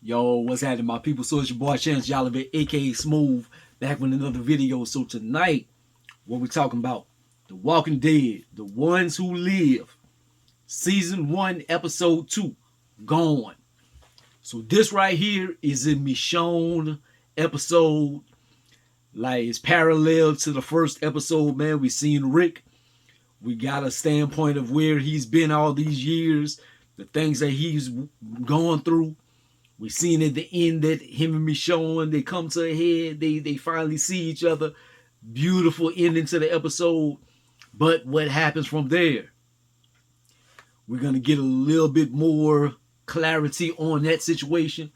Yo, what's happening, my people? So it's your boy Chance Jollivet, aka Smooth, back with another video. So tonight, what we talking about? The Walking Dead, The Ones Who Live, Season 1, Episode 2, Gone. So this right here is a Michonne episode. Like, it's parallel to the first episode, man. We seen Rick. We got a standpoint of where he's been all these years, the things that he's gone through. We seen at the end that him and Michonne, they come to a head. They finally see each other. Beautiful ending to the episode. But what happens from there? We're going to get a little bit more clarity on that situation.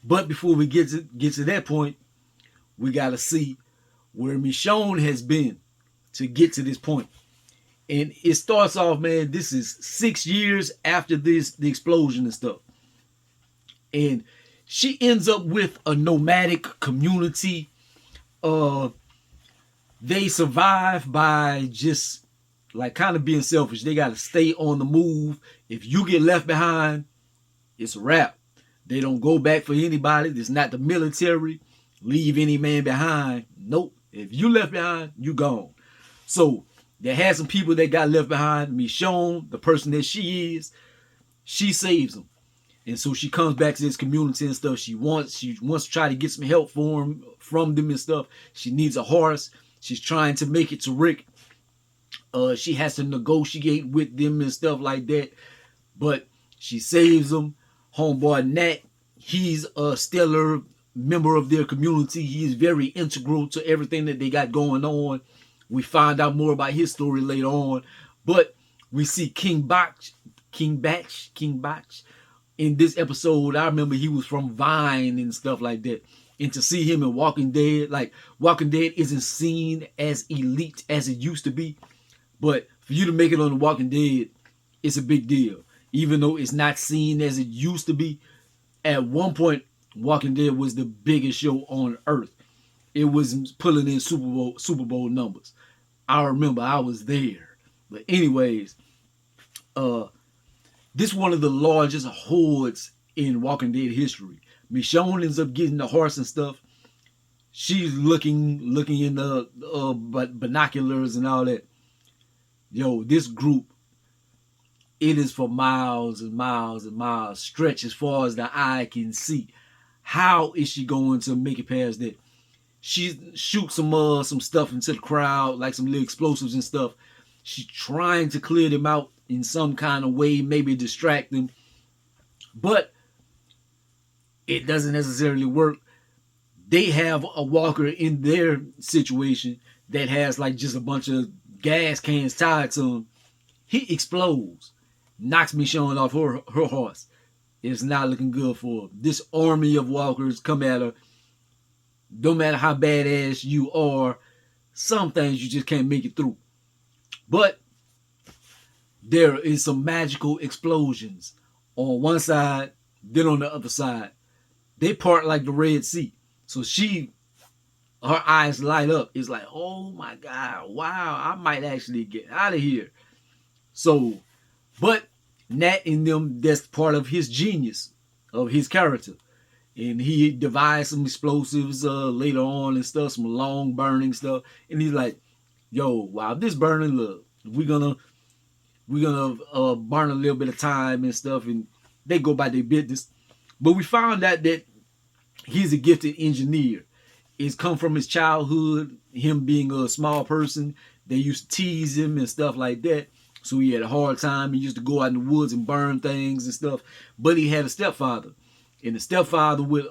But before we get to that point, we got to see where Michonne has been to get to this point. And it starts off, man, this is 6 years after the explosion and stuff. And she ends up with a nomadic community. They survive by just like kind of being selfish. They got to stay on the move. If you get left behind, it's a wrap. They don't go back for anybody. It's not the military. Leave any man behind. Nope. If you left behind, you gone. So they had some people that got left behind. Michonne, the person that she is, she saves them. And so she comes back to this community and stuff. She wants to try to get some help from them and stuff. She needs a horse. She's trying to make it to Rick. She has to negotiate with them and stuff like that. But she saves them. Homeboy Nat, he's a stellar member of their community. He is very integral to everything that they got going on. We find out more about his story later on. But we see King Bach. In this episode, I remember he was from Vine and stuff like that. And to see him in Walking Dead, like Walking Dead isn't seen as elite as it used to be. But for you to make it on The Walking Dead, it's a big deal. Even though it's not seen as it used to be, at one point, Walking Dead was the biggest show on earth. It was pulling in Super Bowl numbers. I remember I was there. But anyways, this is one of the largest hordes in Walking Dead history. Michonne ends up getting the horse and stuff. She's looking in the binoculars and all that. Yo, this group, it is for miles and miles and miles, stretch as far as the eye can see. How is she going to make it past that? She shoots some stuff into the crowd, like some little explosives and stuff. She's trying to clear them out in some kind of way, maybe distract them. But it doesn't necessarily work. They have a walker in their situation that has like just a bunch of gas cans tied to him. He explodes, knocks Michonne off her horse. It's not looking good for her. This army of walkers come at her. No matter how badass you are, some things you just can't make it through. But there is some magical explosions on one side, then on the other side. They part like the Red Sea. So her eyes light up. It's like, oh my God, wow, I might actually get out of here. So, but Nat in them, that's part of his genius, of his character. And he devised some explosives later on and stuff, some long burning stuff. And he's like, yo, while this burning, look, we're gonna burn a little bit of time and stuff, and they go by their business. But we found out that he's a gifted engineer. It's come from his childhood, him being a small person. They used to tease him and stuff like that. So he had a hard time. He used to go out in the woods and burn things and stuff. But he had a stepfather. And the stepfather would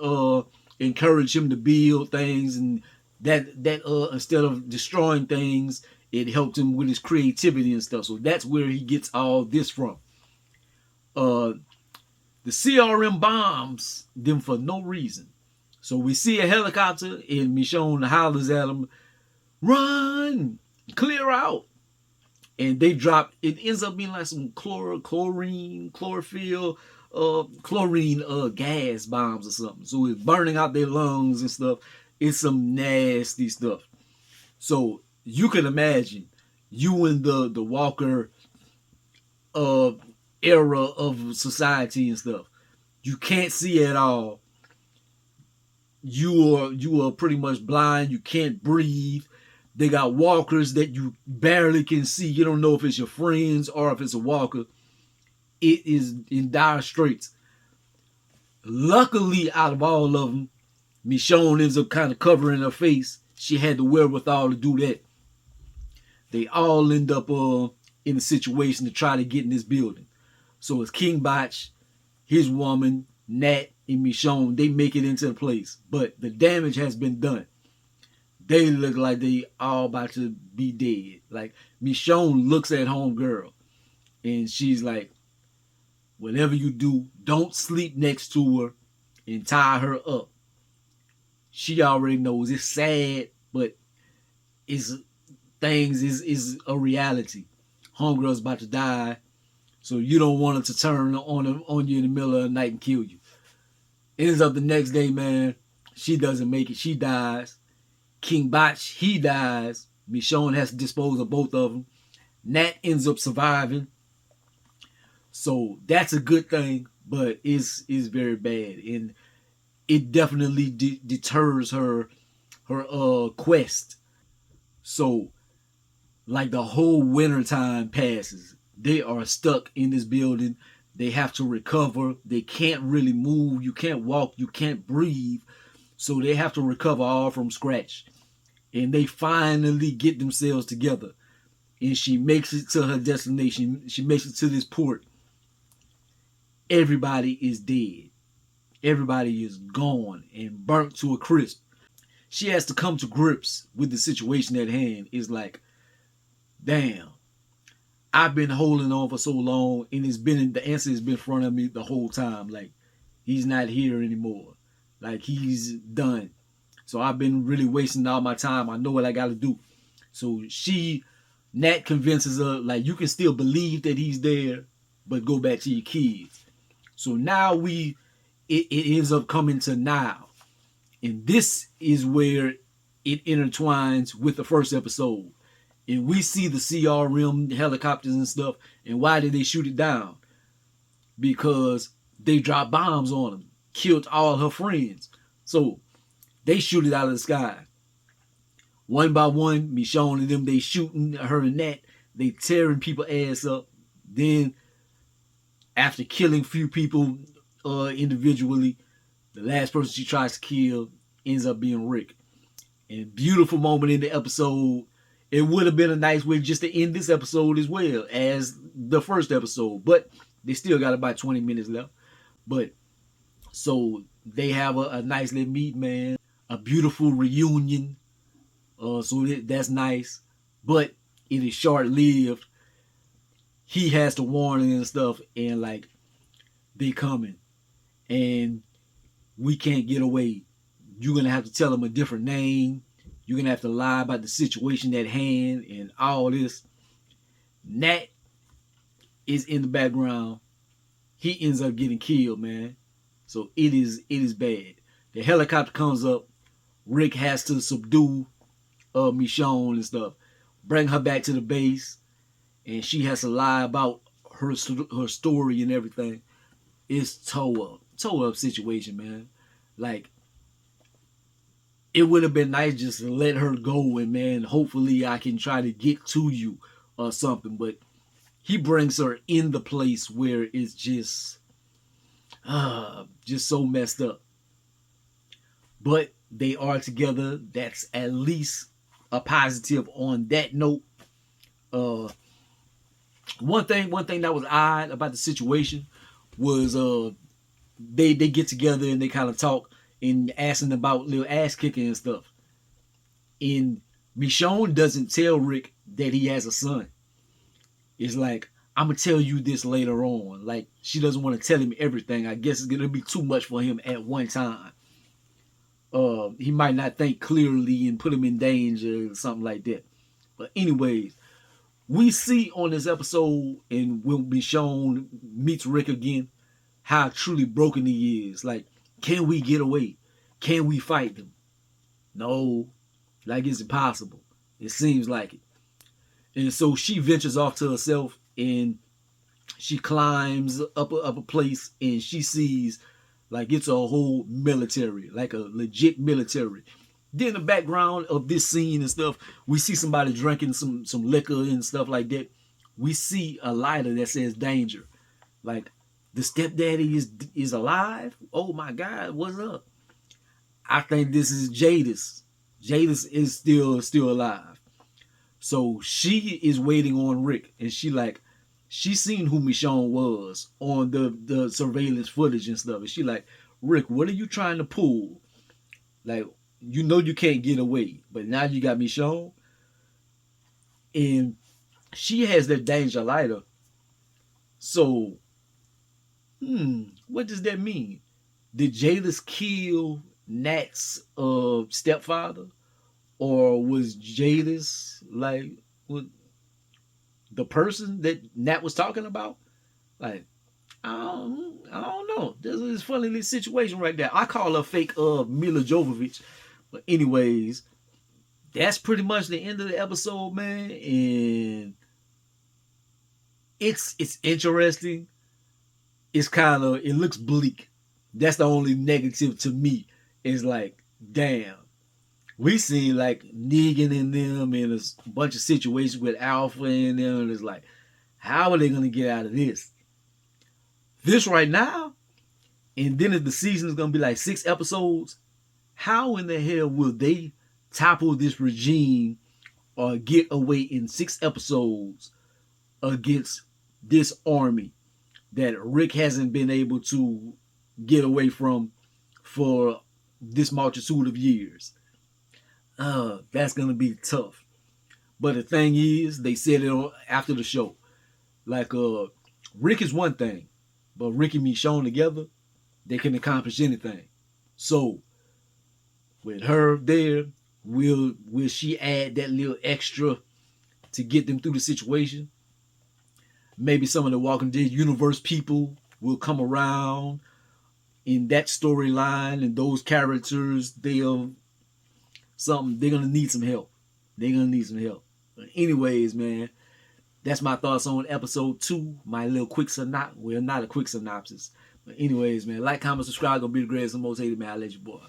encourage him to build things, and that instead of destroying things, it helped him with his creativity and stuff. So that's where he gets all this from. The CRM bombs them for no reason. So we see a helicopter, and Michonne hollers at him, run, clear out. And they drop, it ends up being like some chlorine gas bombs or something. So it's burning out their lungs and stuff. It's some nasty stuff. So you can imagine you in the Walker era of society and stuff. You can't see at all. you are pretty much blind. You can't breathe. They got walkers that you barely can see. You don't know if it's your friends or if it's a walker. It is in dire straits. Luckily, out of all of them, Michonne ends up kind of covering her face. She had the wherewithal to do that. They all end up in a situation to try to get in this building. So it's King Botch, his woman, Nat, and Michonne. They make it into the place. But the damage has been done. They look like they all about to be dead. Like, Michonne looks at homegirl, and she's like, whatever you do, don't sleep next to her and tie her up. She already knows it's sad, but it's things is a reality. Homegirl's about to die, so you don't want her to turn on you in the middle of the night and kill you. Ends up the next day, man. She doesn't make it. She dies. King Botch, he dies. Michonne has to dispose of both of them. Nat ends up surviving. So that's a good thing, but it's very bad. And it definitely deters her quest. So, like, the whole winter time passes. They are stuck in this building. They have to recover. They can't really move. You can't walk. You can't breathe. So they have to recover all from scratch. And they finally get themselves together. And she makes it to her destination. She makes it to this port. Everybody is dead. Everybody is gone and burnt to a crisp. She has to come to grips with the situation at hand. It's like, damn, I've been holding on for so long, and the answer has been in front of me the whole time. Like, he's not here anymore. Like, he's done. So I've been really wasting all my time. I know what I got to do. So Nat convinces her, like, you can still believe that he's there, but go back to your kids. So now it ends up coming to now. And this is where it intertwines with the first episode. And we see the CRM helicopters and stuff. And why did they shoot it down? Because they dropped bombs on them. Killed all her friends. So they shoot it out of the sky. One by one, Michonne and them, they shooting her and Nat. They tearing people ass up. Then, after killing few people individually, the last person she tries to kill ends up being Rick. And beautiful moment in the episode. It would have been a nice way just to end this episode as well as the first episode. But they still got about 20 minutes left. But so they have a nice little meet, man. A beautiful reunion. So that's nice. But it is short-lived. He has to warn and stuff. And like, they coming. And we can't get away. You're going to have to tell him a different name. You're going to have to lie about the situation at hand and all this. Nat is in the background. He ends up getting killed, man. So it is bad. The helicopter comes up. Rick has to subdue Michonne and stuff. Bring her back to the base. And she has to lie about her story and everything. It's toe up situation, man. Like, it would have been nice just to let her go and, man, hopefully I can try to get to you or something. But he brings her in the place where it's just so messed up. But they are together. That's at least a positive on that note. One thing that was odd about the situation was they get together and they kind of talk and asking about little ass kicking and stuff. And Michonne doesn't tell Rick that he has a son. It's like, I'm gonna tell you this later on. Like, she doesn't want to tell him everything. I guess it's gonna be too much for him at one time. He might not think clearly and put him in danger or something like that. But anyways, we see on this episode, and when Michonne meets Rick again, how truly broken he is. Like, can we get away? Can we fight them? No. Like, it's impossible. It seems like it. And so she ventures off to herself and she climbs up a place and she sees Like it's a whole military, like a legit military. Then in the background of this scene and stuff, we see somebody drinking some liquor and stuff like that. We see a lighter that says danger. Like the stepdaddy is alive. Oh my God, what's up? I think this is Jadis. Jadis is still alive. So she is waiting on Rick, and she seen who Michonne was on the surveillance footage and stuff, and she like, Rick, what are you trying to pull? Like, you know you can't get away, but now you got Michonne, and she has that danger lighter. So, what does that mean? Did Jadis kill Nat's stepfather, or was Jadis like the person that Nat was talking about? Like, I don't know. This is a funny little situation right there. I call her fake Mila Jovovich. But anyways, that's pretty much the end of the episode, man. And it's interesting. It looks bleak. That's the only negative to me. Is like, damn. We seen like Negan and them in a bunch of situations with Alpha and them. And it's like, how are they gonna get out of this? This right now, and then if the season is gonna be like 6 episodes, how in the hell will they topple this regime or get away in 6 episodes against this army that Rick hasn't been able to get away from for this multitude of years? That's gonna be tough. But the thing is, they said it after the show. Like, Rick is one thing, but Rick and Michonne together, they can accomplish anything. So, with her there, will she add that little extra to get them through the situation? Maybe some of the Walking Dead universe people will come around in that storyline, and those characters, they're gonna need some help. They're gonna need some help. But anyways, man, that's my thoughts on episode 2. My little quick synopsis. Well, not a quick synopsis. But anyways, man, like, comment, subscribe. Gonna be the greatest and most hated, man. I let you boy.